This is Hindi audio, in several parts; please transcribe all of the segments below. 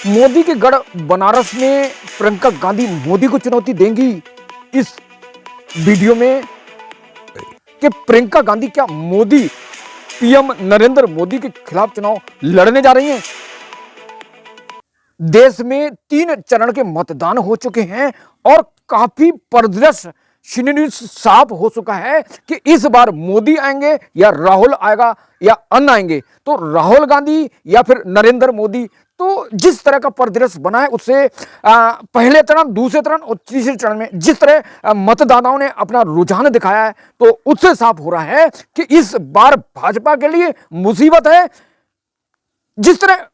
मोदी के गढ़ बनारस में प्रियंका गांधी मोदी को चुनौती देंगी। इस वीडियो में कि प्रियंका गांधी क्या मोदी पीएम नरेंद्र मोदी के खिलाफ चुनाव लड़ने जा रही हैं। देश में 3 चरण के मतदान हो चुके हैं और काफी परिदृश्य साफ हो चुका है कि इस बार मोदी आएंगे या राहुल आएगा या अन्य आएंगे, तो राहुल गांधी या फिर नरेंद्र मोदी। तो जिस तरह का परिदृश्य बना है उससे पहले चरण, दूसरे चरण और तीसरे चरण में जिस तरह मतदाताओं ने अपना रुझान दिखाया है, तो उससे साफ हो रहा है कि इस बार भाजपा के लिए मुसीबत है। जिस तरह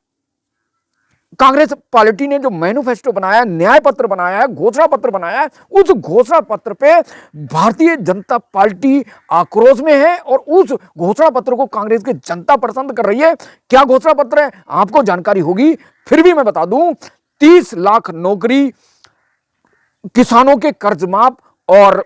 कांग्रेस पार्टी ने जो मैनिफेस्टो बनाया, न्याय पत्र बनाया है, घोषणा पत्र बनाया है, उस घोषणा पत्र पे भारतीय जनता पार्टी आक्रोश में है और उस घोषणा पत्र को कांग्रेस की जनता पसंद कर रही है। क्या घोषणा पत्र है आपको जानकारी होगी, फिर भी मैं बता दूं, 30 लाख नौकरी, किसानों के कर्ज माफ और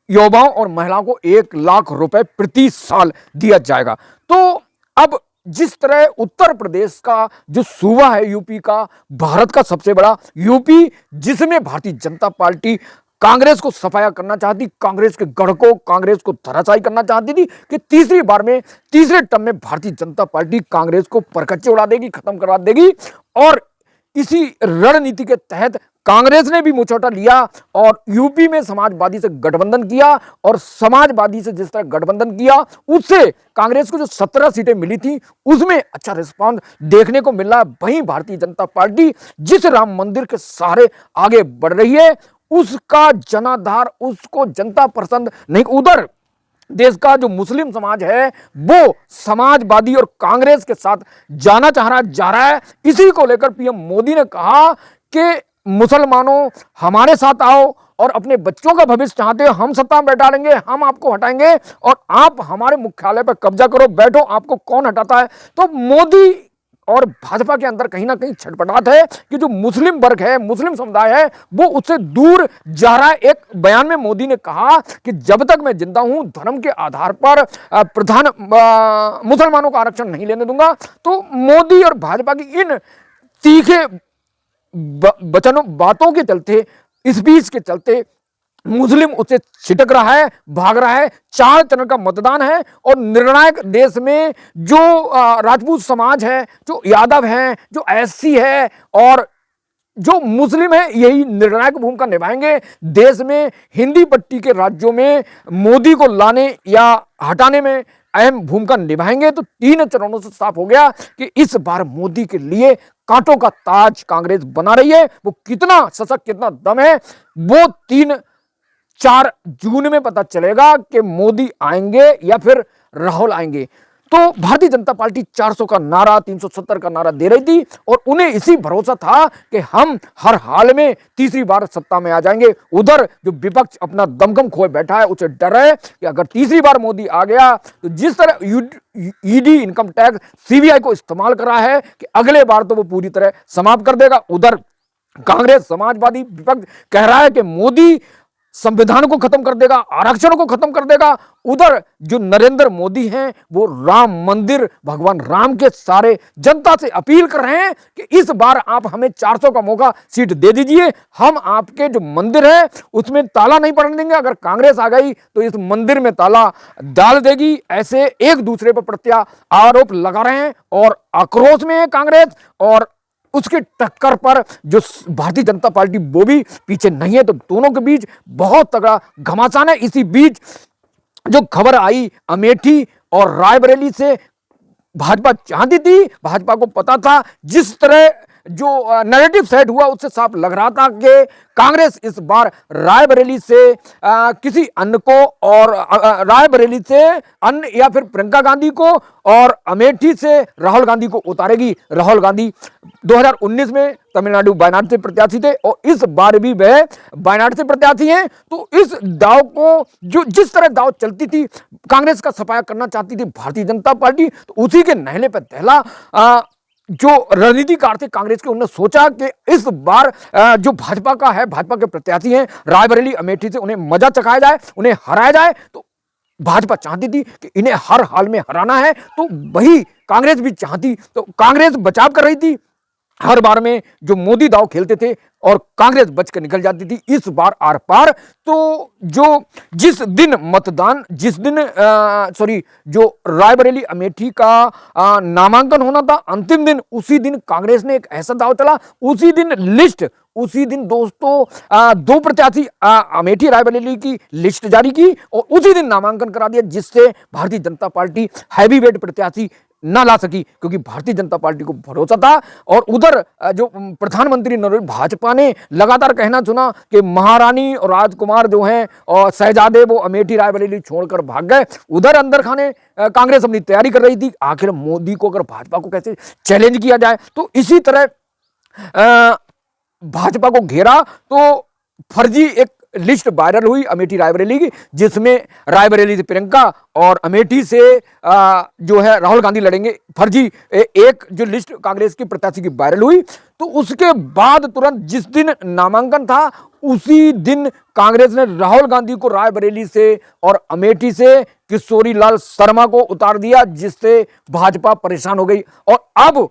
युवाओं और महिलाओं को 1 लाख रुपए प्रति साल दिया जाएगा। तो अब जिस तरह उत्तर प्रदेश का जो सूबा है यूपी का, भारत का सबसे बड़ा यूपी, जिसमें भारतीय जनता पार्टी कांग्रेस को सफाया करना चाहती, कांग्रेस के गढ़ को, कांग्रेस को धराशायी करना चाहती थी कि तीसरी बार में, तीसरे टर्म में भारतीय जनता पार्टी कांग्रेस को परकच्चे उड़ा देगी, खत्म करवा देगी। और इसी रणनीति के तहत कांग्रेस ने भी मुचौटा लिया और यूपी में समाजवादी से गठबंधन किया और समाजवादी से जिस तरह गठबंधन किया उससे कांग्रेस को जो 17 सीटें मिली थी उसमें अच्छा रिस्पांस देखने को मिल रहा है। वहीं भारतीय जनता पार्टी जिस राम मंदिर के सहारे आगे बढ़ रही है उसका जनाधार, उसको जनता पसंद नहीं। उधर देश का जो मुस्लिम समाज है वो समाजवादी और कांग्रेस के साथ जाना जा रहा है। इसी को लेकर पीएम मोदी ने कहा कि मुसलमानों हमारे साथ आओ और अपने बच्चों का भविष्य चाहते हो, हम सत्ता में बैठा लेंगे, हम आपको हटाएंगे और आप हमारे मुख्यालय पर कब्जा करो, बैठो, आपको कौन हटाता है। तो मोदी और भाजपा के अंदर कहीं ना कहीं छटपटाहट है कि जो मुस्लिम वर्ग है, मुस्लिम समुदाय है, वो उससे दूर जा रहा है। एक बयान में मोदी ने कहा कि जब तक मैं जिंदा हूं धर्म के आधार पर मुसलमानों का आरक्षण नहीं लेने दूंगा। तो मोदी और भाजपा की इन तीखे वचनों, बातों के चलते, स्पीच के चलते मुस्लिम उससे छिटक रहा है, भाग रहा है। 4 चरण का मतदान है और निर्णायक देश में जो राजपूत समाज है, जो यादव है, जो एससी है और जो मुस्लिम है, यही निर्णायक भूमिका निभाएंगे। देश में हिंदी पट्टी के राज्यों में मोदी को लाने या हटाने में अहम भूमिका निभाएंगे। तो 3 चरणों से साफ हो गया कि इस बार मोदी के लिए कांटों का ताज कांग्रेस बना रही है। वो कितना सशक्त, कितना दम है, वो 3-4 जून में पता चलेगा कि मोदी आएंगे या फिर राहुल आएंगे। तो भारतीय जनता पार्टी 400 का नारा, 370 का नारा दे रही थी और उन्हें इसी भरोसा था कि हम हर हाल में तीसरी बार सत्ता में आ जाएंगे। उधर जो विपक्ष अपना दमखम खोए बैठा है, उसे डर है कि अगर तीसरी बार मोदी आ गया तो जिस तरह ईडी, इनकम टैक्स, सीबीआई को इस्तेमाल कर रहा है कि अगले बार तो वो पूरी तरह समाप्त कर देगा। उधर कांग्रेस, समाजवादी, विपक्ष कह रहा है कि मोदी संविधान को खत्म कर देगा, आरक्षण को खत्म कर देगा। उधर जो नरेंद्र मोदी हैं वो राम मंदिर, भगवान राम के सारे जनता से अपील कर रहे हैं कि इस बार आप हमें 400 का मौका सीट दे दीजिए, हम आपके जो मंदिर है उसमें ताला नहीं पड़ने देंगे। अगर कांग्रेस आ गई तो इस मंदिर में ताला डाल देगी। ऐसे एक दूसरे पर प्रत्यारोप लगा रहे हैं और आक्रोश में है कांग्रेस और उसके टक्कर पर जो भारतीय जनता पार्टी वो भी पीछे नहीं है। तो दोनों के बीच बहुत तगड़ा घमासान है। इसी बीच जो खबर आई अमेठी और रायबरेली से, भाजपा चाहती थी, भाजपा को पता था, जिस तरह जो नैरेटिव सेट हुआ उससे साफ लग रहा था कि कांग्रेस इस बार रायबरेली से किसी अन्य को और रायबरेली से अन्य या फिर प्रियंका गांधी को और अमेठी से राहुल गांधी को उतारेगी। राहुल गांधी 2019 में तमिलनाडु वायनाड से प्रत्याशी थे और इस बार भी वह वायनाड से प्रत्याशी हैं। तो इस दाव को, जो जिस तरह दाव चलती थी, कांग्रेस का सफाया करना चाहती थी भारतीय जनता पार्टी, तो उसी के नहले पर दहला जो रणनीतिकार थे कांग्रेस के, उन्होंने सोचा कि इस बार जो भाजपा का है, भाजपा के प्रत्याशी हैं रायबरेली, अमेठी से, उन्हें मजा चखाया जाए, उन्हें हराया जाए। तो भाजपा चाहती थी कि इन्हें हर हाल में हराना है, तो वही कांग्रेस भी चाहती। तो कांग्रेस बचाव कर रही थी हर बार में जो मोदी दांव खेलते थे और कांग्रेस बचकर निकल जाती थी, इस बार आर पार। तो जो जिस दिन मतदान, जिस दिन सॉरी जो रायबरेली अमेठी का नामांकन होना था अंतिम दिन, उसी दिन कांग्रेस ने एक ऐसा दांव चला, उसी दिन लिस्ट, उसी दिन दोस्तों दो प्रत्याशी अमेठी रायबरेली की लिस्ट जारी की और उसी दिन नामांकन करा दिया, जिससे Bharatiya Janata party heavy weight प्रत्याशी ना ला सकी, क्योंकि भारतीय जनता पार्टी को भरोसा था। और उधर जो प्रधानमंत्री नरेंद्र, भाजपा ने लगातार कहना सुना कि महारानी और राजकुमार जो हैं और शहजादे वो अमेठी रायबरेली छोड़कर भाग गए। उधर अंदर खाने कांग्रेस अपनी तैयारी कर रही थी, आखिर मोदी को अगर भाजपा को कैसे चैलेंज किया जाए। तो इसी तरह भाजपा को घेरा तो फर्जी एक लिस्ट वायरल हुई अमेठी रायबरेली की, जिसमें रायबरेली से प्रियंका और अमेठी से जो है राहुल गांधी लड़ेंगे। फर्जी एक जो लिस्ट कांग्रेस की प्रत्याशी की वायरल हुई, तो उसके बाद तुरंत जिस दिन नामांकन था उसी दिन कांग्रेस ने राहुल गांधी को रायबरेली से और अमेठी से किशोरी लाल शर्मा को उतार दिया, जिससे भाजपा परेशान हो गई। और अब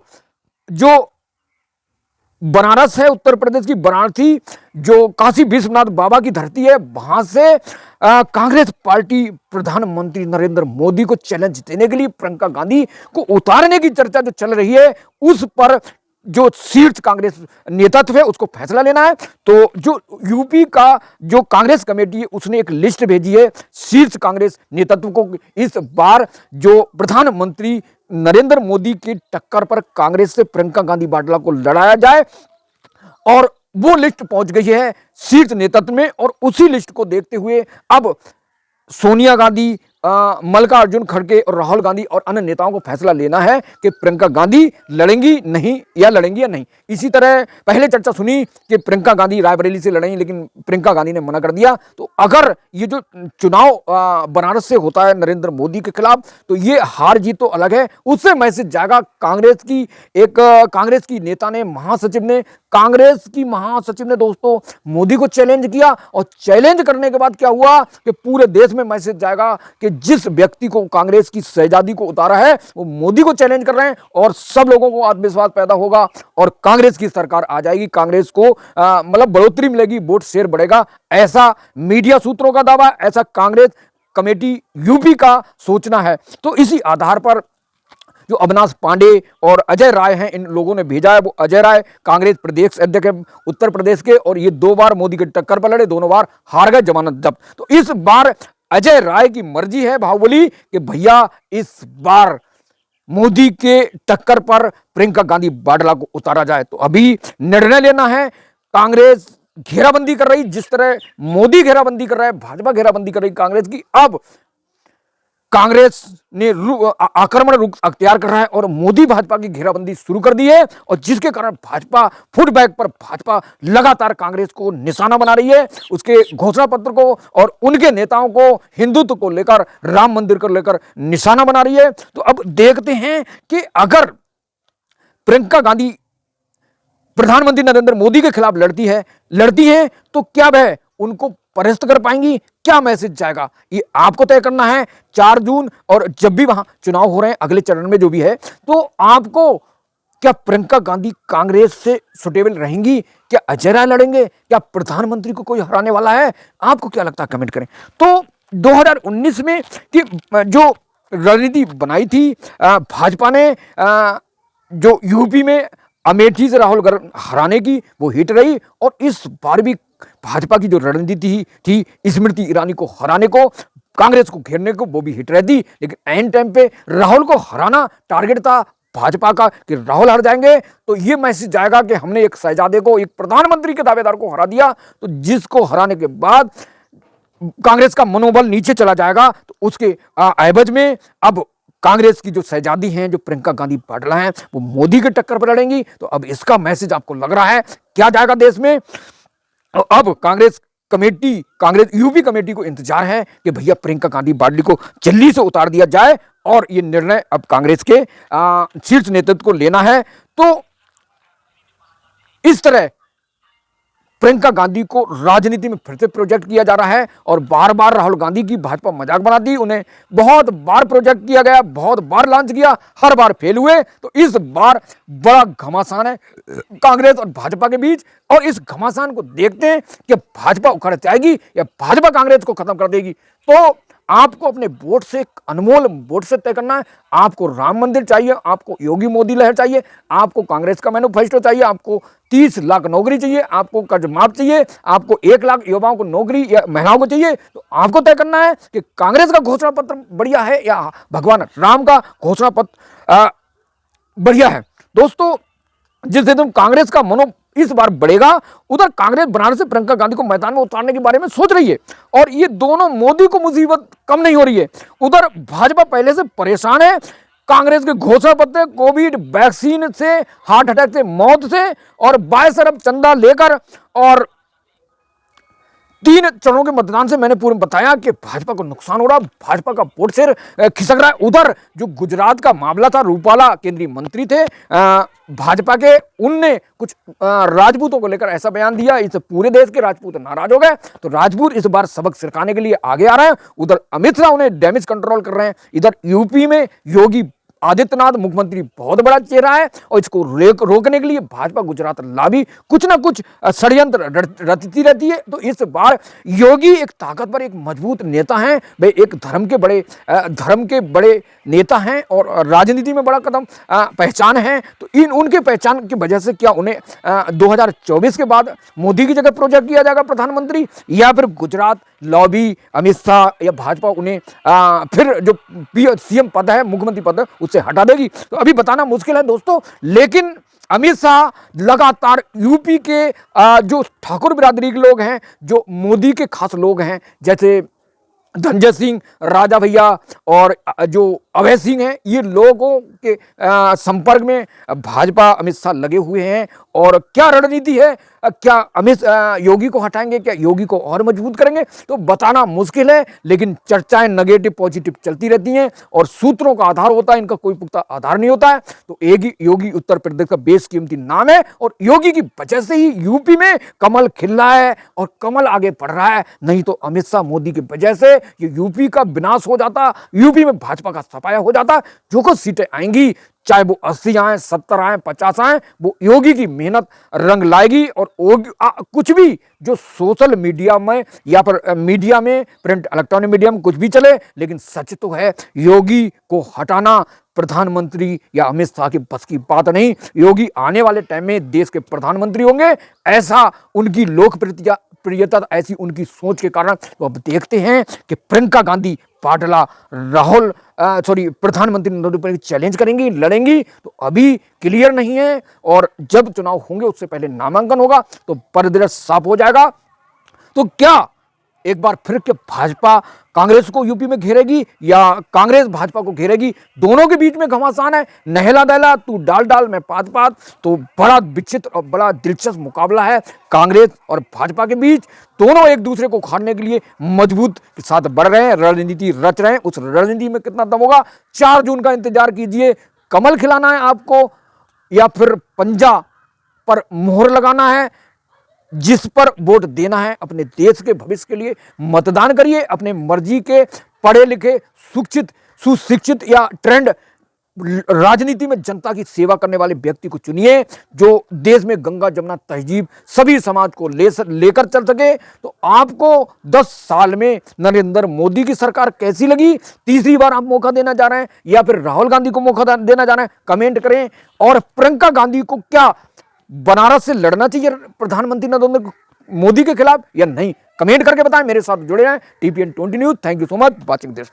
जो बनारस है, उत्तर प्रदेश की वाराणसी, जो काशी विश्वनाथ बाबा की धरती है, वहां से कांग्रेस पार्टी प्रधानमंत्री नरेंद्र मोदी को चैलेंज देने के लिए प्रियंका गांधी को उतारने की चर्चा जो चल रही है, उस पर जो शीर्ष कांग्रेस नेतृत्व है उसको फैसला लेना है। तो जो यूपी का जो कांग्रेस कमेटी है उसने एक लिस्ट भेजी है शीर्ष कांग्रेस नेतृत्व को, इस बार जो प्रधानमंत्री नरेंद्र मोदी की टक्कर पर कांग्रेस से प्रियंका गांधी वाड्रा को लड़ाया जाए। और वो लिस्ट पहुंच गई है शीर्ष नेतृत्व में, और उसी लिस्ट को देखते हुए अब सोनिया गांधी, मल्लिकार्जुन खड़गे और राहुल गांधी और अन्य नेताओं को फैसला लेना है कि प्रियंका गांधी लड़ेंगी नहीं या लड़ेंगी या नहीं। इसी तरह पहले चर्चा सुनी कि प्रियंका गांधी रायबरेली से लड़ेंगी, लेकिन प्रियंका गांधी ने मना कर दिया। तो अगर ये जो चुनाव बनारस से होता है नरेंद्र मोदी के खिलाफ, तो ये हार जीत तो अलग है, उससे मैसेज जाएगा। कांग्रेस की नेता ने, कांग्रेस की महासचिव ने दोस्तों मोदी को चैलेंज किया, और चैलेंज करने के बाद क्या हुआ कि पूरे देश में मैसेज जाएगा कि जिस व्यक्ति को कांग्रेस की शहजादी को उतारा है वो मोदी को चैलेंज कर रहे हैं, और सब लोगों को आत्मविश्वास पैदा होगा और कांग्रेस की सरकार आ जाएगी। कांग्रेस को मतलब बढ़ोतरी मिलेगी, वोट शेयर बढ़ेगा, ऐसा मीडिया सूत्रों का दावा, ऐसा कांग्रेस कमेटी यूपी का सोचना है। तो इसी आधार पर जो अविनाश पांडे और अजय राय हैं, इन लोगों ने भेजा है। वो अजय राय कांग्रेस प्रदेश अध्यक्ष है उत्तर प्रदेश के, और ये 2 बार मोदी के टक्कर पर लड़े, दोनों बार हार गए, जमानत जब्त। तो इस बार अजय राय की मर्जी है बाहुबली कि भैया इस बार मोदी के टक्कर पर प्रियंका गांधी वाड्रा को उतारा जाए। तो अभी निर्णय लेना है। कांग्रेस घेराबंदी कर रही, जिस तरह मोदी घेराबंदी कर रहा है, भाजपा घेराबंदी कर रही कांग्रेस की। अब कांग्रेस ने आक्रमण रुख अख्तियार कर रहा है और मोदी भाजपा की घेराबंदी शुरू कर दी है, और जिसके कारण भाजपा फुटबैक पर भाजपा लगातार कांग्रेस को निशाना बना रही है, उसके घोषणा पत्र को और उनके नेताओं को हिंदुत्व को लेकर, राम मंदिर को लेकर निशाना बना रही है। तो अब देखते हैं कि अगर प्रियंका गांधी प्रधानमंत्री नरेंद्र मोदी के खिलाफ लड़ती है तो क्या वह उनको परास्त कर पाएंगी, क्या मैसेज जाएगा, ये आपको तय करना है 4 जून। और जब भी वहां चुनाव हो रहे हैं अगले चरण में जो भी है, तो आपको क्या प्रियंका गांधी कांग्रेस से सुटेबल रहेंगी, क्या अजय राय लड़ेंगे, क्या प्रधानमंत्री को कोई हराने वाला है, आपको क्या लगता है कमेंट करें। तो 2019 में कि जो रणनीति बनाई थी भाजपा ने जो यूपी में अमेठी से राहुल हराने की, वो हिट रही, और इस बार भी भाजपा की जो रणनीति थी स्मृति ईरानी को हराने को, कांग्रेस को घेरने को, वो भी हिट रहती। लेकिन एंड टाइम पे राहुल को हराना टारगेट था भाजपा का कि राहुल हार जाएंगे, तो ये मैसेज जाएगा कि हमने एक शहजादे को, एक प्रधानमंत्री के दावेदार को हरा दिया। तो जिसको हराने के बाद कांग्रेस का मनोबल नीचे चला जाएगा, तो उसके एवज में अब कांग्रेस की जो शहजादी हैं, जो प्रियंका गांधी वाड्रा हैं, वो मोदी के टक्कर पर लड़ेंगी। तो अब इसका मैसेज आपको लग रहा है क्या जाएगा देश में। अब कांग्रेस यूपी कमेटी को इंतजार है कि भैया प्रियंका गांधी वाड्रा को जल्दी से उतार दिया जाए, और ये निर्णय अब कांग्रेस के शीर्ष नेतृत्व को लेना है। तो इस तरह प्रियंका गांधी को राजनीति में फिर से प्रोजेक्ट किया जा रहा है और बार बार राहुल गांधी की भाजपा मजाक बनाती, उन्हें बहुत बार प्रोजेक्ट किया गया, बहुत बार लॉन्च किया, हर बार फेल हुए। तो इस बार बड़ा घमासान है कांग्रेस और भाजपा के बीच और इस घमासान को देखते हैं कि भाजपा उखड़ जाएगी या भाजपा कांग्रेस को खत्म कर देगी। तो आपको अपने वोट से, अनमोल वोट से तय करना है। आपको राम मंदिर चाहिए, आपको योगी मोदी लहर चाहिए, आपको कांग्रेस का मैनिफेस्टो चाहिए, आपको 30 लाख नौकरी चाहिए, आपको कर्ज माफ चाहिए, आपको 1 लाख युवाओं को नौकरी या महिलाओं को चाहिए। तो आपको तय करना है कि कांग्रेस का घोषणा पत्र बढ़िया है या भगवान राम का घोषणा पत्र बढ़िया है। दोस्तों, जिस दिन कांग्रेस का मनो इस बार बढ़ेगा, उधर कांग्रेस बनारस से प्रियंका गांधी को मैदान में उतारने के बारे में सोच रही है और ये दोनों मोदी को मुसीबत कम नहीं हो रही है। उधर भाजपा पहले से परेशान है कांग्रेस के घोषणा पत्र, कोविड वैक्सीन से, हार्ट अटैक से मौत से और 22 अरब चंदा लेकर और 3 चरणों के मतदान से मैंने पूर्व बताया कि भाजपा को नुकसान हो रहा, भाजपा का वोट शेयर खिसक रहा है। उधर जो गुजरात का मामला था, रूपाला केंद्रीय मंत्री थे भाजपा के, उनने कुछ राजपूतों को लेकर ऐसा बयान दिया, इस पूरे देश के राजपूत नाराज हो गए। तो राजपूत इस बार सबक सिखाने के लिए आगे आ रहे हैं। उधर अमित शाह उन्हें डैमेज कंट्रोल कर रहे हैं। इधर यूपी में योगी आदित्यनाथ मुख्यमंत्री बहुत बड़ा चेहरा है और इसको रोकने के लिए भाजपा गुजरात लाभी कुछ ना कुछ षड्यंत्र रचती रहती है। तो इस बार योगी एक ताकतवर, एक मजबूत नेता हैं, वे एक धर्म के बड़े नेता हैं और राजनीति में बड़ा कदम पहचान है। तो उनके पहचान की वजह से क्या उन्हें 2024 के बाद मोदी की जगह प्रोजेक्ट किया जाएगा प्रधानमंत्री, या फिर गुजरात लॉबी अमित शाह या भाजपा उन्हें फिर जो सीएम पद है, मुख्यमंत्री पद है, उससे हटा देगी। तो अभी बताना मुश्किल है दोस्तों। लेकिन अमित शाह लगातार यूपी के जो ठाकुर बिरादरी के लोग हैं, जो मोदी के खास लोग हैं, जैसे धनंजय सिंह, राजा भैया और जो अभय सिंह हैं, ये लोगों के संपर्क में भाजपा अमित शाह लगे हुए हैं। और क्या रणनीति है, क्या योगी को हटाएंगे, क्या योगी को और मजबूत करेंगे, तो बताना मुश्किल है। लेकिन चर्चाएं नेगेटिव पॉजिटिव चलती रहती हैं और सूत्रों का आधार होता है, इनका कोई पुख्ता आधार नहीं होता है। तो योगी उत्तर प्रदेश का बेशकीमती नाम है और योगी की वजह से ही यूपी में कमल खिल रहा है और कमल आगे बढ़ रहा है। नहीं तो अमित शाह मोदी की वजह से ये यूपी का विनाश हो जाता, यूपी में भाजपा का सफाया हो जाता। जो कुछ सीटें आएंगी, चाहे वो 80 आए, 70 आए, 50 आए, वो योगी की मेहनत रंग लाएगी। और कुछ भी जो सोशल मीडिया में या फिर मीडिया में, प्रिंट इलेक्ट्रॉनिक मीडिया में कुछ भी चले, लेकिन सच तो है योगी को हटाना प्रधानमंत्री या अमित शाह की बस की बात नहीं। योगी आने वाले टाइम में देश के प्रधानमंत्री होंगे, ऐसा उनकी लोकप्रियता, ऐसी उनकी सोच के कारण। तो अब देखते हैं कि प्रियंका गांधी वाड्रा प्रधानमंत्री नरेंद्र मोदी चैलेंज करेंगी, लड़ेंगी, तो अभी क्लियर नहीं है। और जब चुनाव होंगे उससे पहले नामांकन होगा तो परिदृश्य साफ हो जाएगा। तो क्या एक बार फिर के भाजपा कांग्रेस को यूपी में घेरेगी या कांग्रेस भाजपा को घेरेगी? दोनों के बीच में घमासान है, नहला दहला, तू डाल मैं पात। तो बड़ा विचित्र और बड़ा दिलचस्प मुकाबला है कांग्रेस और भाजपा के बीच। दोनों एक दूसरे को उखाड़ने के लिए मजबूत के साथ बढ़ रहे हैं, रणनीति रच रहे हैं। उस रणनीति में कितना दम होगा, 4 जून का इंतजार कीजिए। कमल खिलाना है आपको या फिर पंजा पर मोहर लगाना है? जिस पर वोट देना है, अपने देश के भविष्य के लिए मतदान करिए। अपने मर्जी के पढ़े लिखे, सुशिक्षित या ट्रेंड राजनीति में जनता की सेवा करने वाले व्यक्ति को चुनिए, जो देश में गंगा जमुना तहजीब सभी समाज को लेकर चल सके। तो आपको 10 साल में नरेंद्र मोदी की सरकार कैसी लगी? तीसरी बार आप मौका देना जा रहे हैं या फिर राहुल गांधी को मौका देना जा रहे हैं? कमेंट करें। और प्रियंका गांधी को क्या बनारस से लड़ना चाहिए प्रधानमंत्री नरेंद्र मोदी के खिलाफ या नहीं? कमेंट करके बताएं। मेरे साथ जुड़े रहें। TPN 20 news. Thank you so much watching this.